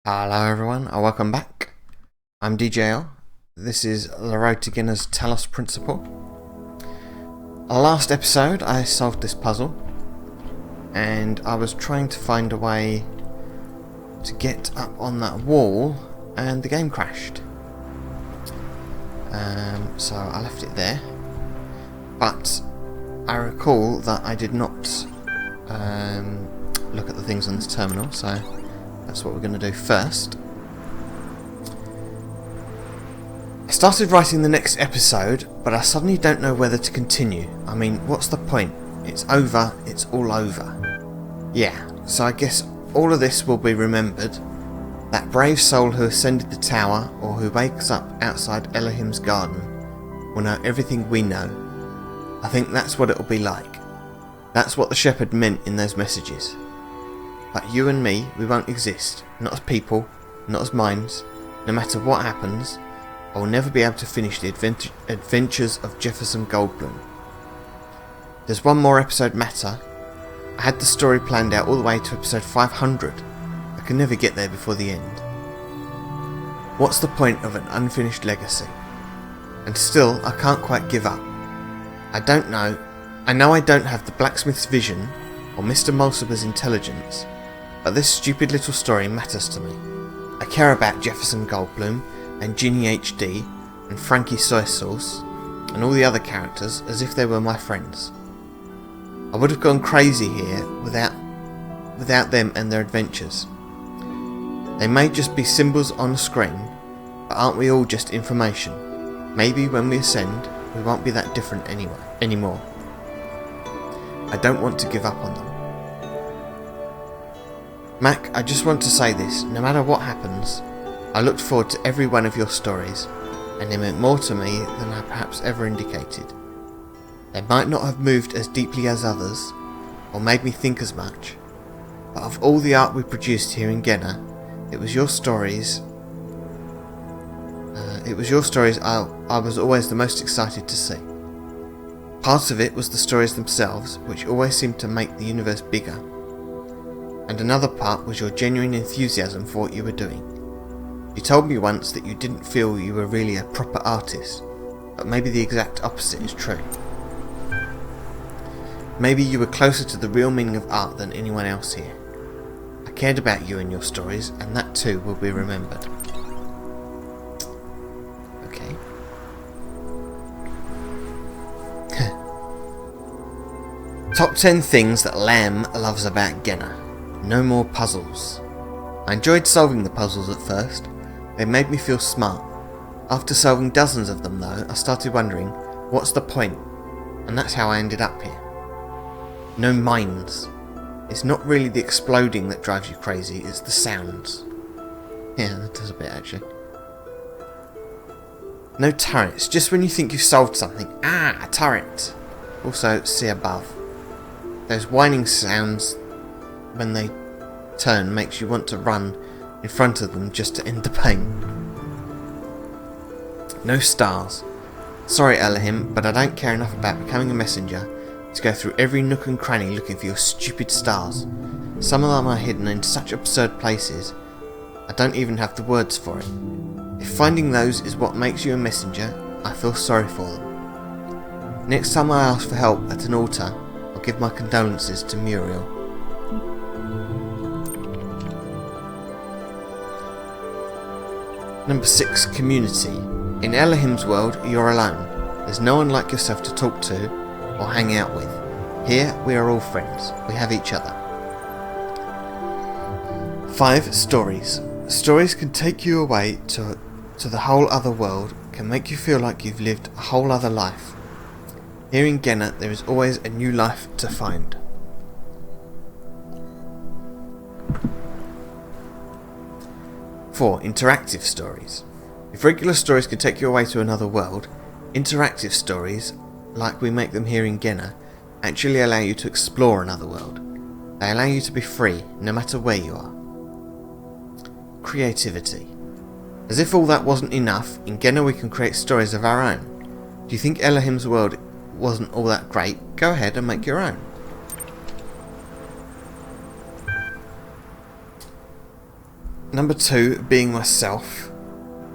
Hello everyone, and welcome back. I'm DJL. This is the Road to Gehenna's Talos principle. Last episode I solved this puzzle and I was trying to find a way to get up on that wall and the game crashed. So I left it there, but I recall that I did not look at the things on this terminal, so that's what we're going to do first. I started writing the next episode, but I suddenly don't know whether to continue. I mean, what's the point? It's over, it's all over. Yeah, so I guess all of this will be remembered. That brave soul who ascended the tower, or who wakes up outside Elohim's garden, will know everything we know. I think that's what it'll be like. That's what the shepherd meant in those messages. But you and me, we won't exist. Not as people, not as minds. No matter what happens, I will never be able to finish the adventures of Jefferson Goldblum. Does one more episode matter? I had the story planned out all the way to episode 500. I can never get there before the end. What's the point of an unfinished legacy? And still, I can't quite give up. I don't know. I know I don't have the blacksmith's vision or Mr. Mulciber's intelligence, but this stupid little story matters to me. I care about Jefferson Goldblum and Ginny HD and Frankie Soy Sauce and all the other characters as if they were my friends. I would have gone crazy here without them and their adventures. They may just be symbols on a screen, but aren't we all just information? Maybe when we ascend, we won't be that different anymore. I don't want to give up on them. Mac, I just want to say this, no matter what happens, I looked forward to every one of your stories, and they meant more to me than I perhaps ever indicated. They might not have moved as deeply as others, or made me think as much, but of all the art we produced here in Gehenna, it was your stories I was always the most excited to see. Part of it was the stories themselves, which always seemed to make the universe bigger. And another part was your genuine enthusiasm for what you were doing. You told me once that you didn't feel you were really a proper artist, but maybe the exact opposite is true. Maybe you were closer to the real meaning of art than anyone else here. I cared about you and your stories, and that too will be remembered. Okay. Top 10 things that Lamb loves about Gehenna. No more puzzles. I enjoyed solving the puzzles at first. They made me feel smart. After solving dozens of them though, I started wondering, what's the point? And that's how I ended up here. No mines. It's not really the exploding that drives you crazy, it's the sounds. Yeah, that does a bit actually. No turrets, just when you think you've solved something. Ah, a turret! Also, see above. Those whining sounds when they turn makes you want to run in front of them just to end the pain. No stars. Sorry Elohim, but I don't care enough about becoming a messenger to go through every nook and cranny looking for your stupid stars. Some of them are hidden in such absurd places, I don't even have the words for it. If finding those is what makes you a messenger, I feel sorry for them. Next time I ask for help at an altar, I'll give my condolences to Muriel. Number 6. Community. In Elohim's world, you're alone. There's no one like yourself to talk to or hang out with. Here, we are all friends. We have each other. 5. Stories. Stories can take you away to the whole other world, can make you feel like you've lived a whole other life. Here in Gehenna, there is always a new life to find. 4. Interactive stories. If regular stories can take you away to another world, interactive stories, like we make them here in Gehenna, actually allow you to explore another world. They allow you to be free, no matter where you are. Creativity. As if all that wasn't enough, in Gehenna we can create stories of our own. Do you think Elohim's world wasn't all that great? Go ahead and make your own. Number 2, being myself.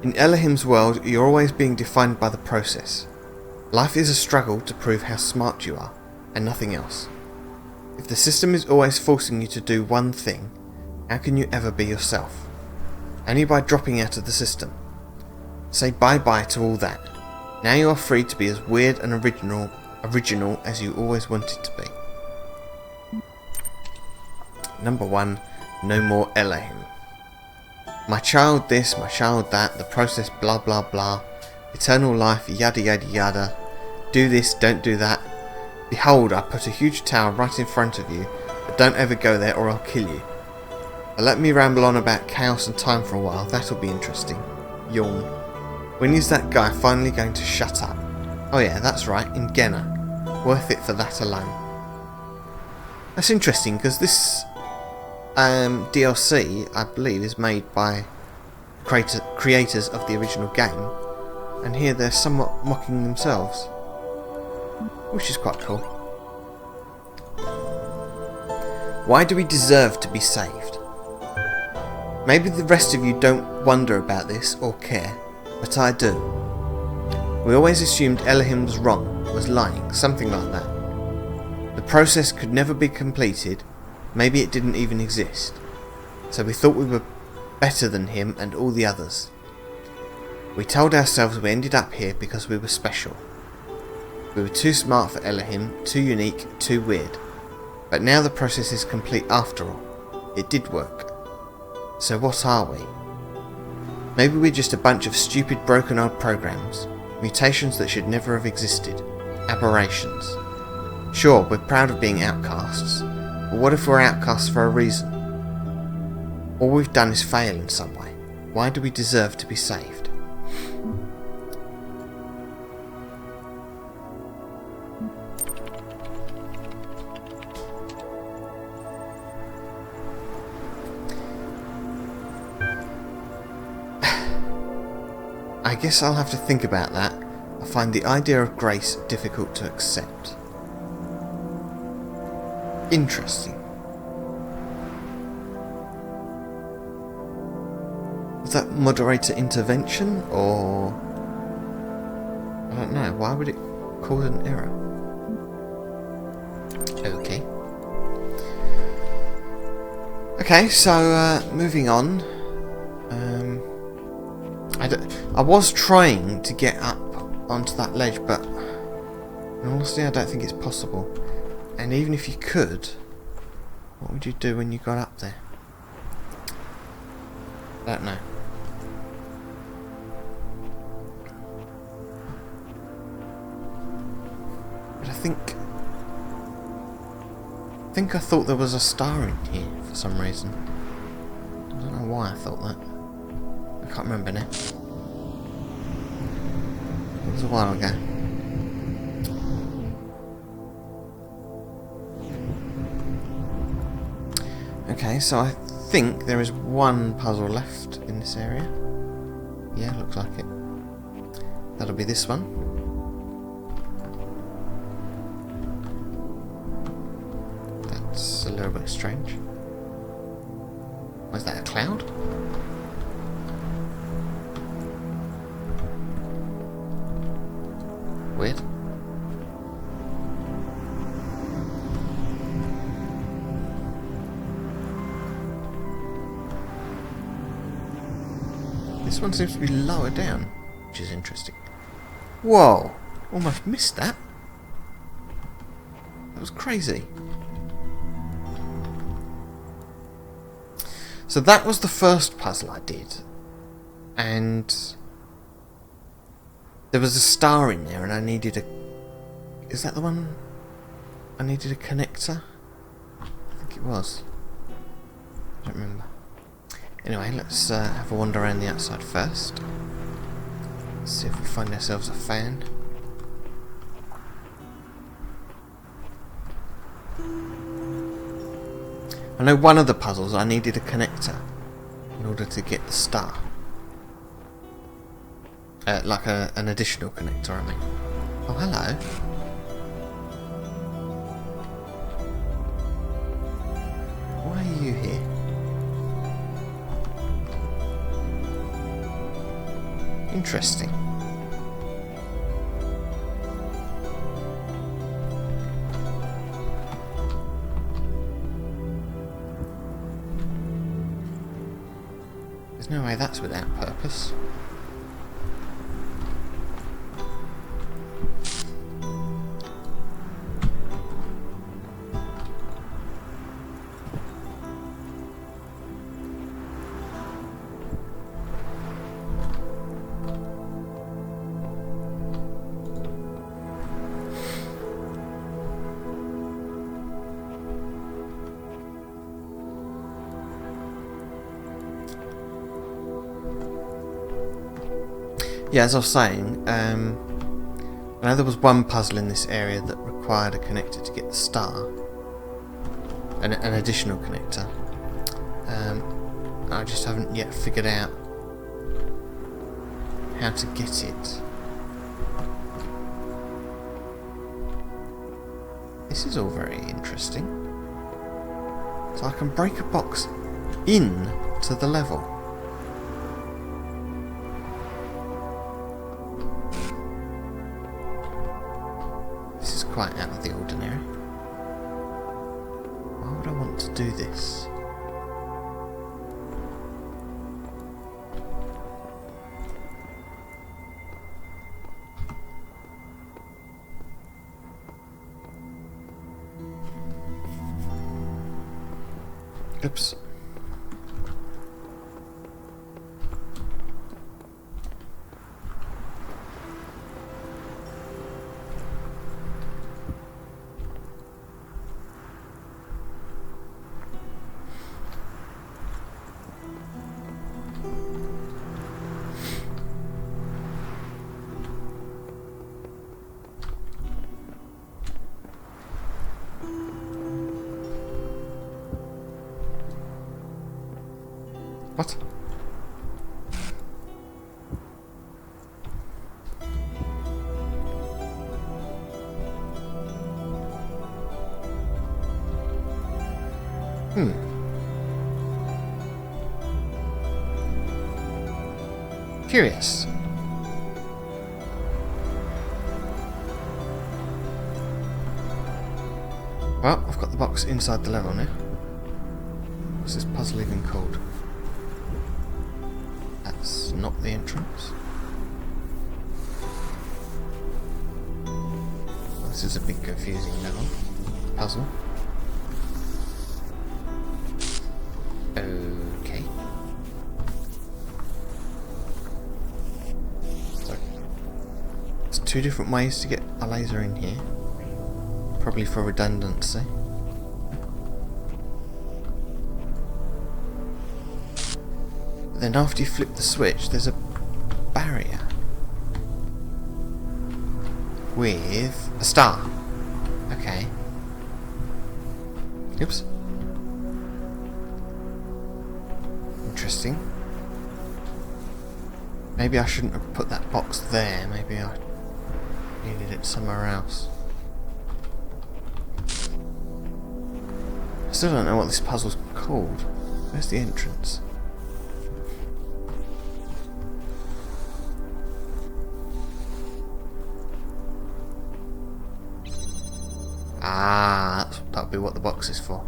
In Elohim's world, you're always being defined by the process. Life is a struggle to prove how smart you are, and nothing else. If the system is always forcing you to do one thing, how can you ever be yourself? Only by dropping out of the system. Say bye-bye to all that. Now you are free to be as weird and original as you always wanted to be. Number 1, no more Elohim. My child this, my child that, the process blah blah blah, eternal life yada yada yada, do this, don't do that. Behold, I put a huge tower right in front of you, but don't ever go there or I'll kill you. But let me ramble on about chaos and time for a while, that'll be interesting. Yawn. When is that guy finally going to shut up? Oh yeah, that's right, in Gehenna. Worth it for that alone. That's interesting, because this DLC, I believe, is made by creators of the original game, and here they're somewhat mocking themselves, which is quite cool. Why do we deserve to be saved? Maybe the rest of you don't wonder about this or care, but I do. We always assumed Elohim was wrong, was lying, something like that. The process could never be completed. Maybe it didn't even exist. So we thought we were better than him and all the others. We told ourselves we ended up here because we were special. We were too smart for Elohim, too unique, too weird. But now the process is complete after all. It did work. So what are we? Maybe we're just a bunch of stupid broken old programs. Mutations that should never have existed. Aberrations. Sure, we're proud of being outcasts. But what if we're outcasts for a reason? All we've done is fail in some way. Why do we deserve to be saved? I guess I'll have to think about that. I find the idea of grace difficult to accept. Interesting. Was that moderator intervention, or I don't know, why would it cause an error? Okay. Okay, so moving on. I was trying to get up onto that ledge, but honestly I don't think it's possible. And even if you could, what would you do when you got up there? I don't know. But I think I thought there was a star in here for some reason. I don't know why I thought that. I can't remember now. It was a while ago. Okay, so I think there is one puzzle left in this area. Yeah, looks like it. That'll be this one. That's a little bit strange. Was that a cloud? Weird. This one seems to be lower down, which is interesting. Whoa! Almost missed that. That was crazy. So that was the first puzzle I did. And there was a star in there and I needed a... Is that the one? I needed a connector? I think it was. I don't remember. Anyway, let's have a wander around the outside first. Let's see if we find ourselves a fan. I know one of the puzzles I needed a connector in order to get the star. Like an additional connector, I mean. Oh, hello. Why are you here? Interesting. There's no way that's without purpose. Yeah, as I was saying, I know there was one puzzle in this area that required a connector to get the star. An additional connector. I just haven't yet figured out how to get it. This is all very interesting. So I can break a box in to the level. Quite out of the ordinary. Why would I want to do this? Oops. What? Curious. Well, I've got the box inside the level now. What's this puzzle even called? That's not the entrance. Well, this is a big confusing level. Puzzle. Okay. So, there's two different ways to get a laser in here. Probably for redundancy. But then after you flip the switch, there's a barrier with a star. Okay. Oops. Interesting. Maybe I shouldn't have put that box there. Maybe I needed it somewhere else. I still don't know what this puzzle's called. Where's the entrance? Ah, that'll be what the box is for.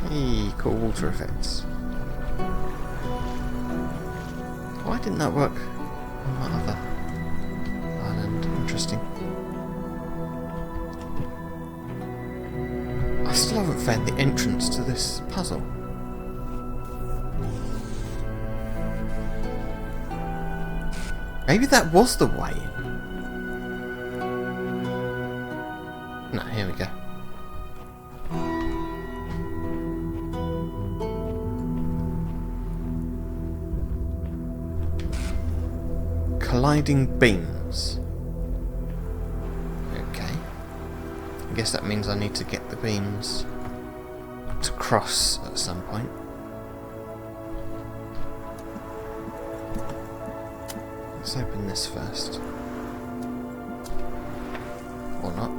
Hey, cool water effects. Why didn't that work on that other island? Interesting. I still haven't found the entrance to this puzzle. Maybe that was the way in. No, here we go. Colliding beams. Okay. I guess that means I need to get the beams to cross at some point. Let's open this first. Or not.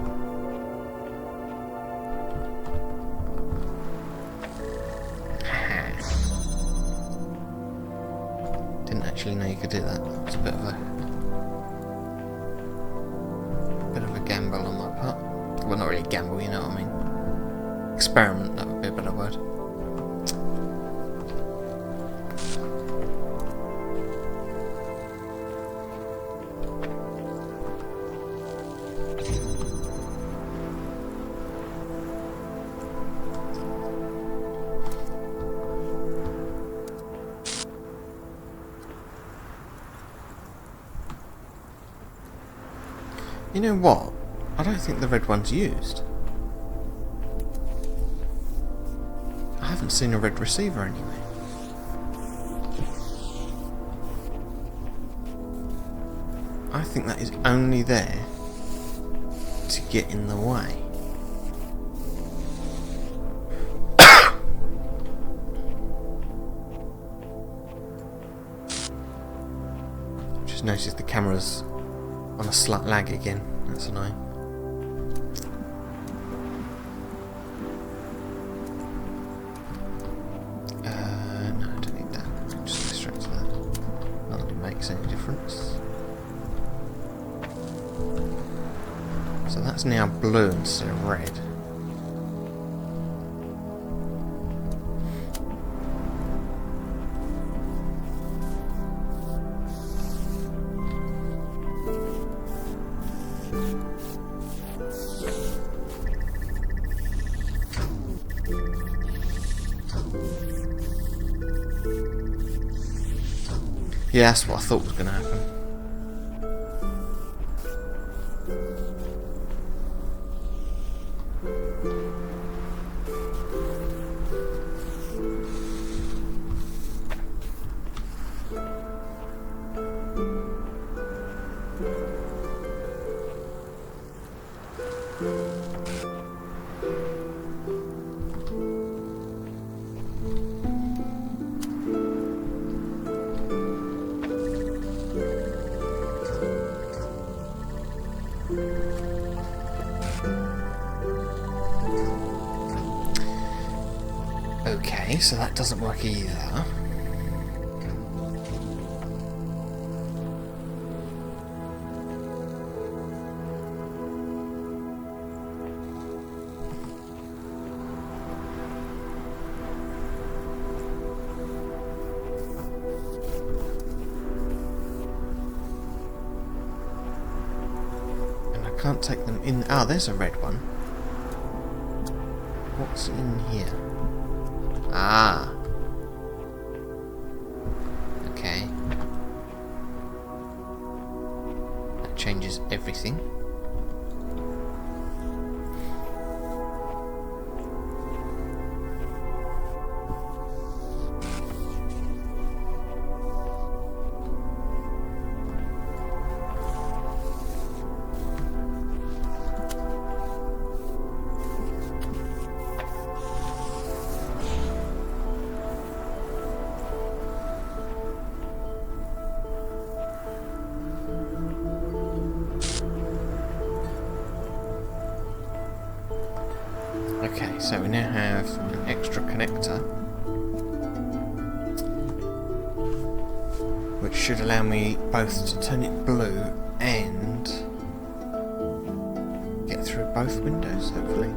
Didn't actually know you could do that. That was a bit of a gamble on my part. Well, not really gamble, you know what I mean. Experiment, that would be a better word. You know what? I don't think the red one's used. I haven't seen a red receiver anyway. I think that is only there to get in the way. Just noticed the camera's on a slight lag again. That's annoying. No, I don't need that. Just go straight to that. Not that it makes any difference. So that's now blue instead of red. Yeah, that's what I thought was going to happen. Okay, so that doesn't work either. And I can't take them in. Ah, there's a red one. What's in here? Ah. Okay. That changes everything. Okay, so we now have an extra connector, which should allow me both to turn it blue and get through both windows, hopefully.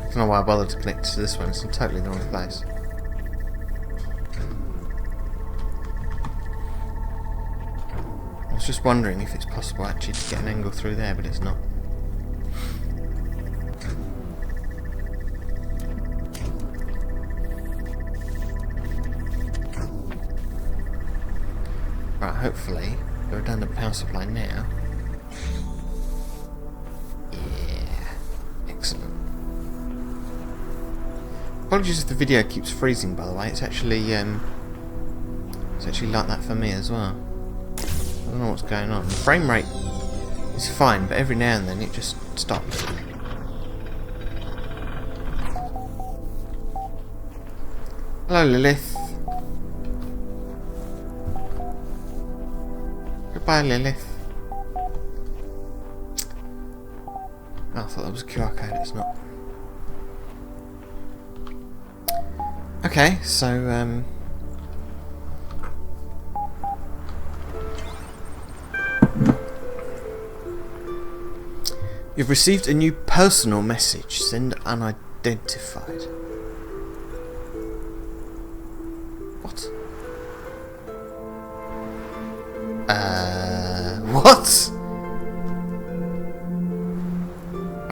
I don't know why I bothered to connect to this one, it's in totally the wrong place. was just wondering if it's possible actually to get an angle through there, but it's not. Right, hopefully the redundant power supply now. Yeah, excellent. Apologies if the video keeps freezing, by the way. It's actually like that for me as well. I don't know what's going on. The frame rate is fine, but every now and then it just stops. Hello, Lilith. Goodbye, Lilith. Oh, I thought that was a QR code. It's not. Okay, so you've received a new personal message. Send unidentified. What? What?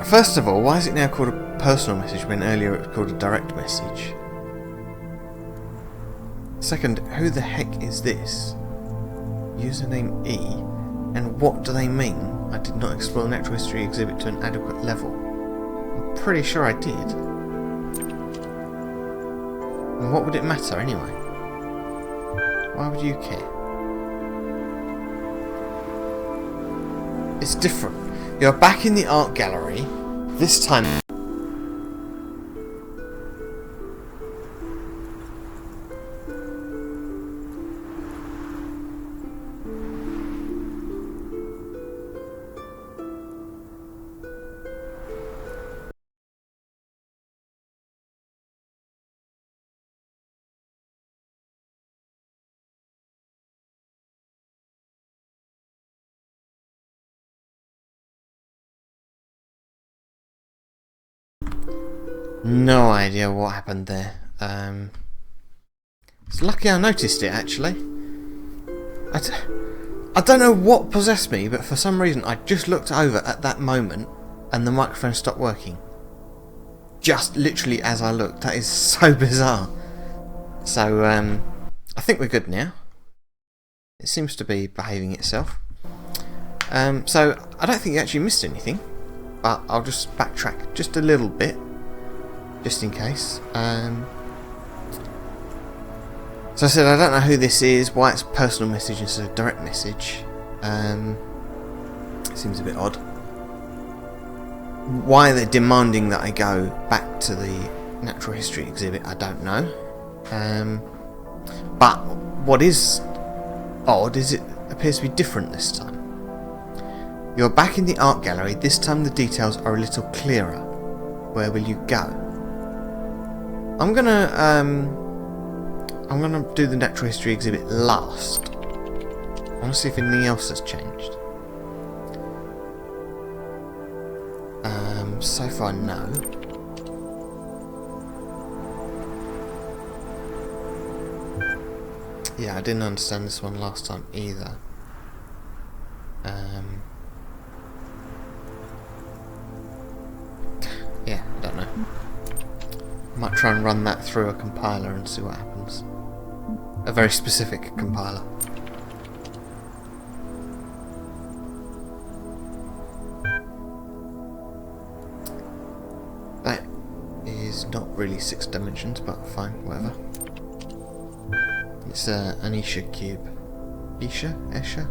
First of all, why is it now called a personal message when earlier it was called a direct message? Second, who the heck is this? Username E, and what do they mean? I did not explore the natural history exhibit to an adequate level. I'm pretty sure I did. And what would it matter anyway? Why would you care? It's different. You're back in the art gallery, this time. No idea what happened there. It's lucky I noticed it, actually. I don't know what possessed me, but for some reason I just looked over at that moment and the microphone stopped working. Just literally as I looked. That is so bizarre. So, I think we're good now. It seems to be behaving itself. So, I don't think you actually missed anything, but I'll just backtrack just a little bit. Just in case. So I said I don't know who this is, why it's a personal message instead of direct message. Seems a bit odd. Why they're demanding that I go back to the natural history exhibit, I don't know. But what is odd is it appears to be different this time. You're back in the art gallery, this time the details are a little clearer. Where will you go? I'm gonna do the natural history exhibit last. I want to see if anything else has changed. So far, no. Yeah, I didn't understand this one last time either. Yeah, I don't know. I might try and run that through a compiler and see what happens. A very specific compiler. That is not really 6 dimensions, but fine, whatever. It's an Isha cube. Isha? Esha?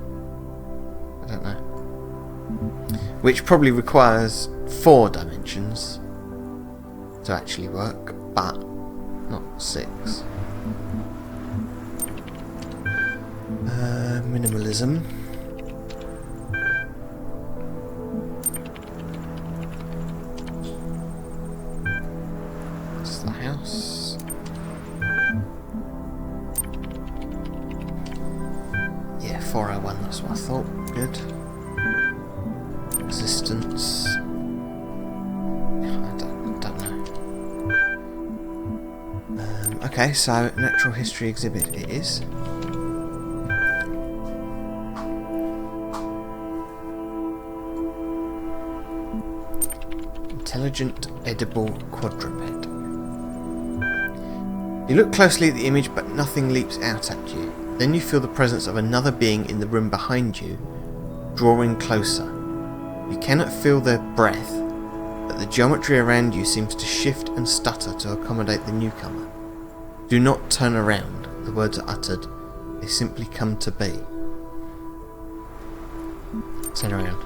I don't know. Which probably requires 4 dimensions to actually work, but not 6. Minimalism. This is the house. Yeah, 401, that's what I thought. Good. Existence. I don't know. Okay, so natural history exhibit it is. Intelligent edible quadruped. You look closely at the image, but nothing leaps out at you. Then you feel the presence of another being in the room behind you, drawing closer. You cannot feel their breath, but the geometry around you seems to shift and stutter to accommodate the newcomer. Do not turn around. The words are uttered. They simply come to be. Turn around.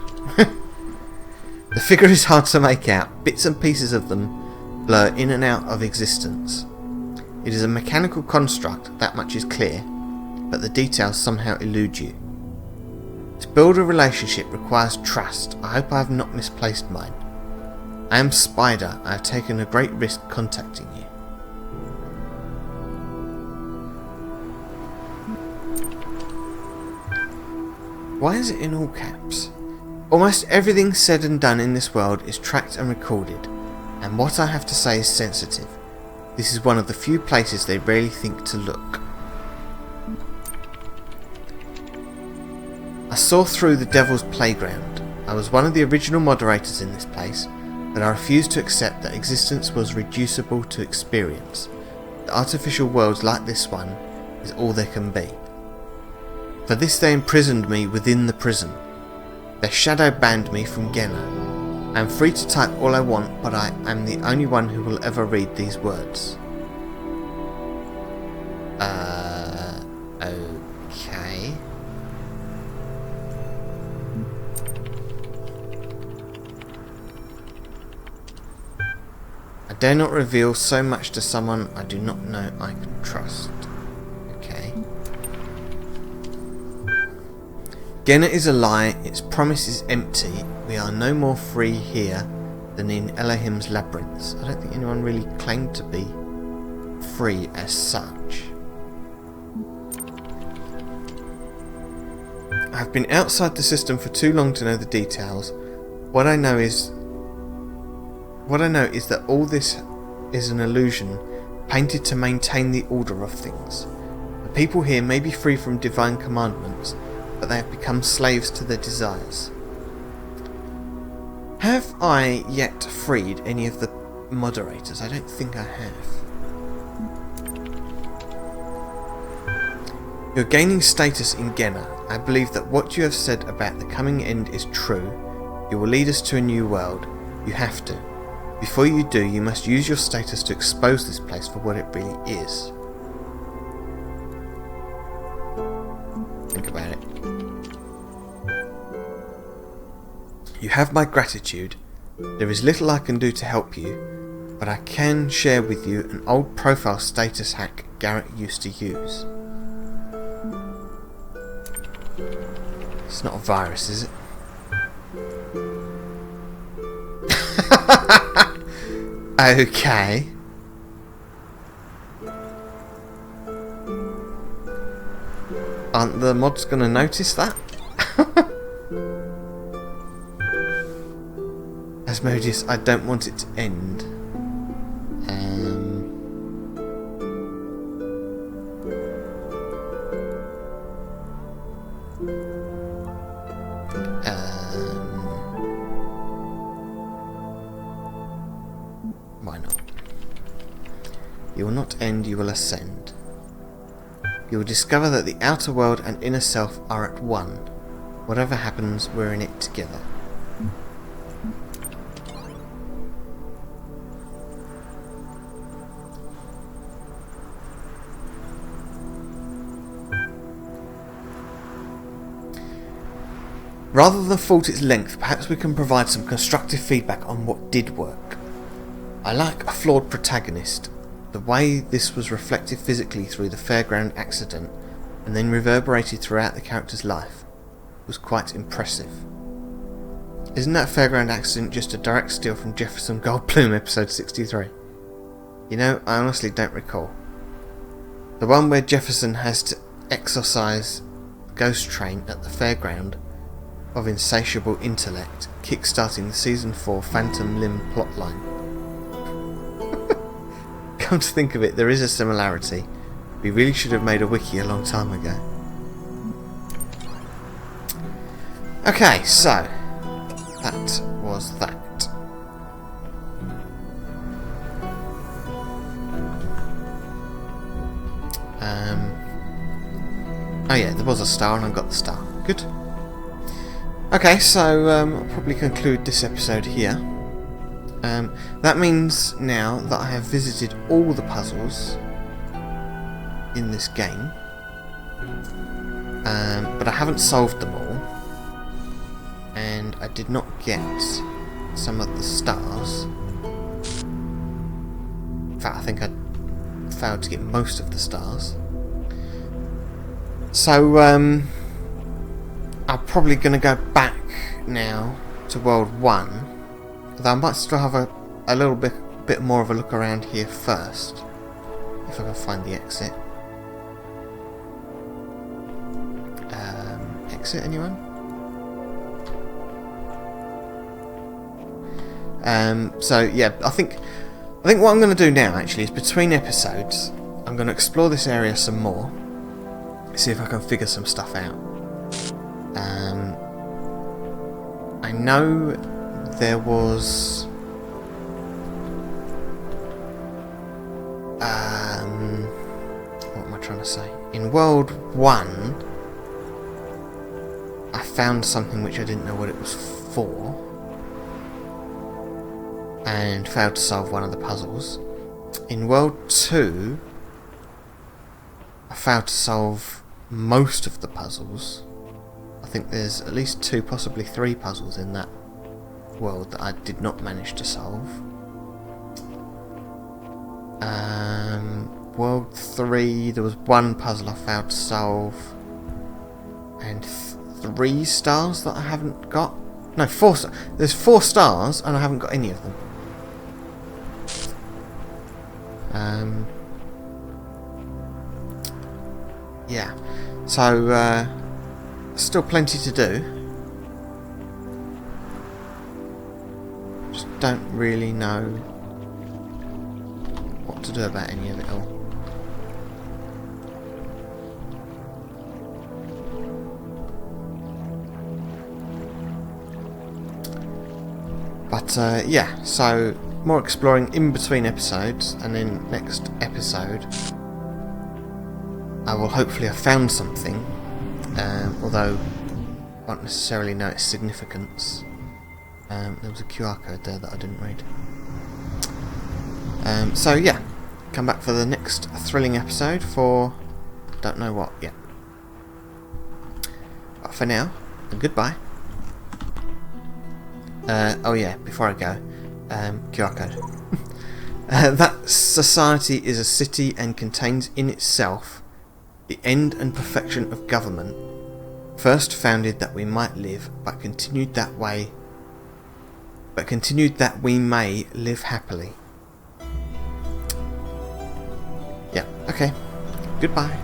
The figure is hard to make out. Bits and pieces of them blur in and out of existence. It is a mechanical construct, that much is clear, but the details somehow elude you. To build a relationship requires trust. I hope I have not misplaced mine. I am Spider. I have taken a great risk contacting you. Why is it in all caps? Almost everything said and done in this world is tracked and recorded, and what I have to say is sensitive. This is one of the few places they rarely think to look. I saw through the Devil's Playground. I was one of the original moderators in this place, but I refused to accept that existence was reducible to experience. The artificial worlds like this one is all there can be. For this they imprisoned me within the prison. Their shadow banned me from Gehenna. I am free to type all I want, but I am the only one who will ever read these words. Okay. I dare not reveal so much to someone I do not know I can trust. Okay. Gehenna is a lie, its promise is empty. We are no more free here than in Elohim's labyrinths. I don't think anyone really claimed to be free as such. I have been outside the system for too long to know the details. What I know is that all this is an illusion painted to maintain the order of things. The people here may be free from divine commandments, but they have become slaves to their desires. Have I yet freed any of the moderators? I don't think I have. You're gaining status in Gehenna. I believe that what you have said about the coming end is true. You will lead us to a new world. You have to. Before you do, you must use your status to expose this place for what it really is. Think about it. You have my gratitude. There is little I can do to help you, but I can share with you an old profile status hack Garrett used to use. It's not a virus, is it? Okay. Aren't the mods going to notice that? Asmodeus, I don't want it to end. Why not? You will not end, you will ascend. You will discover that the outer world and inner self are at one. Whatever happens, we're in it together. Rather than fault its length, perhaps we can provide some constructive feedback on what did work. I like a flawed protagonist. The way this was reflected physically through the fairground accident and then reverberated throughout the character's life was quite impressive. Isn't that fairground accident just a direct steal from Jefferson Goldblum episode 63? You know, I honestly don't recall. The one where Jefferson has to exorcise Ghost Train at the fairground of insatiable intellect, kick-starting the Season 4 Phantom Limb plotline. Come to think of it, there is a similarity. We really should have made a wiki a long time ago. Okay, so that was that. Oh yeah, there was a star and I got the star. Good. Okay, so I'll probably conclude this episode here. That means now that I have visited all the puzzles in this game, but I haven't solved them all, and I did not get some of the stars. In fact, I think I failed to get most of the stars. So I'm probably going to go back now to World 1. Although I might still have a little bit more of a look around here first, if I can find the exit. Exit, anyone? So yeah, I think what I'm going to do now actually is between episodes, I'm going to explore this area some more, see if I can figure some stuff out. I know there was what am I trying to say? In World 1 I found something which I didn't know what it was for and failed to solve one of the puzzles. In World 2 I failed to solve most of the puzzles. I think there's at least 2, possibly 3 puzzles in that world that I did not manage to solve. World 3, there was 1 puzzle I failed to solve, and 3 stars that I haven't got. No, 4 stars. There's 4 stars and I haven't got any of them. Yeah, so still plenty to do. Just don't really know what to do about any of it all. But yeah, so more exploring in between episodes, and then next episode I will hopefully have found something, although I won't necessarily know its significance. There was a QR code there that I didn't read. So yeah, come back for the next thrilling episode for don't know what yet. But for now, goodbye. Oh yeah, before I go, QR code. That society is a city and contains in itself the end and perfection of government, first founded that we might live, but continued that we may live happily. Yeah, okay. Goodbye.